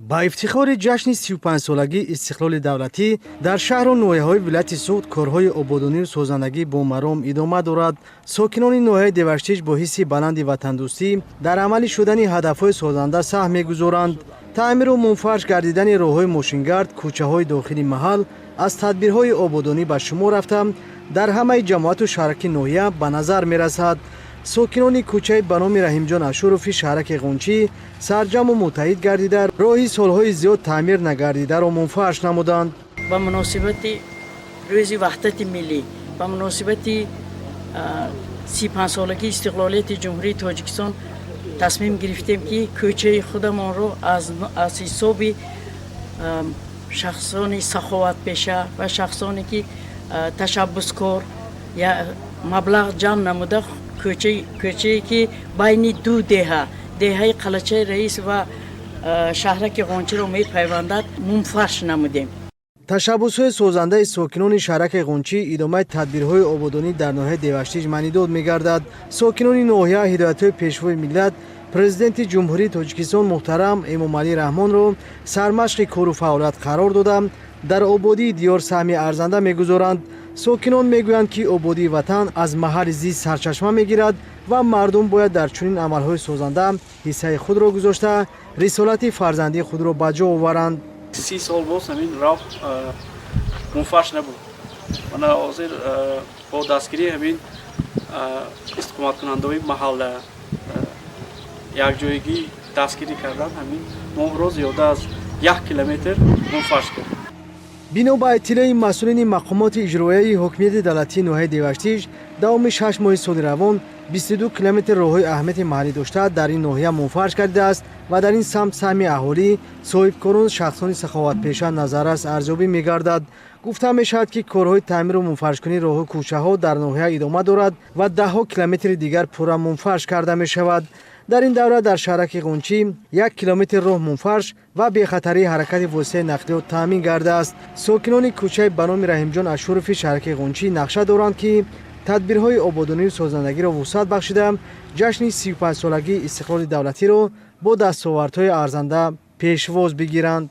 با افتخار جشن 35 سالگی استقلال دولتی در شهر و نوحه‌های ولایت سوخت کارهای آبادانی و سازندگی با مرام ادامه دارد. ساکنان نوحه دیوشتیج با حس بلند وطندوستی در عمل شدن هدفهای سازنده سهم می‌گذارند. تعمیر و منفعش گردیدن راه‌های ماشینگرد، کوچه‌های داخلی محل از تدبیرهای آبادانی به شمار رفته در همه جماعت و شهرک نوحه به نظر می‌رسد. ساکنان کوچه به نام رحیم اشرفی شهرک غنچی سرجم و متحد گردیده راهی سالهای زیاد تعمیر نگردیده را منفعش نمودند. با مناسبت روز وحدت ملی با مناسبت 35 سالگی استقلالیت جمهوری تاجیکستان تصمیم گرفتیم که کوچه خودمان را از حساب شخصان سخاوت پیشه و شخصانی که تشبسکار یا مبلغ جمع نموده کوچه که بین دو دهه قلچه رئیس و شهرک غنچی را می پیوندد منفعش نمودیم. تشبس‌های سازنده ساکنان شهرک غنچی ادامه تدبیرهای آبادانی در ناحیه دیوشتیج معنیداد می‌گردد. ساکنان ناحیه هدایت‌های پیشوای ملت پرزیدنت جمهوری تاجیکستان محترم امامعلی رحمان را سرمشق کار و فعالیت قرار داده در آبادی دیار سهم ارزنده می‌گذارند. ساکنان میگویند که آبادی وطن از محل زیست سرچشمه میگیرد و مردم باید در چنین عملهای سازنده حصه خود را گذاشته رسالت فرزندی خود را به جا آورند. 30 سال باز همین راه منفعش نبود. من حاضر با دستگیری همین استقامت کننده‌های محل یک جایگی دستگیری کردن همین ماه را زیاده از 1 کیلومتر منفعش کرد. بنا به اطلاع مسئولین مقامات اجرایی حکومت دولتی ناحیه دیوشتیج دوام 6 ماه سال روان 22 کیلومتر راههای اهمیت محلی داشته در این ناحیه منفعش کرده است و در این سمت سهم اهالی صاحبکاران شخصان سخاوت پیشه نظررس ارزیابی می‌گردد. گفته می‌شود که کارهای تعمیر و منفعش کنی راه و کوچه‌ها در ناحیه ادامه دارد و 10 کیلومتر دیگر پورا منفعش کرده می‌شود. در این دوره در شهرک غنچی 1 کیلومتر راه منفعش و بی‌خطری حرکت واسطه نقلیات تامین گردیده است. ساکنان کوچه به نام رحیم اشرفی شهرک غنچی نقشه دارند که تدبیرهای آبادانی و سازندگی را وسعت بخشیده جشن 35 سالگی استقلال دولتی را با دستاوردهای ارزنده پیشواز بگیرند.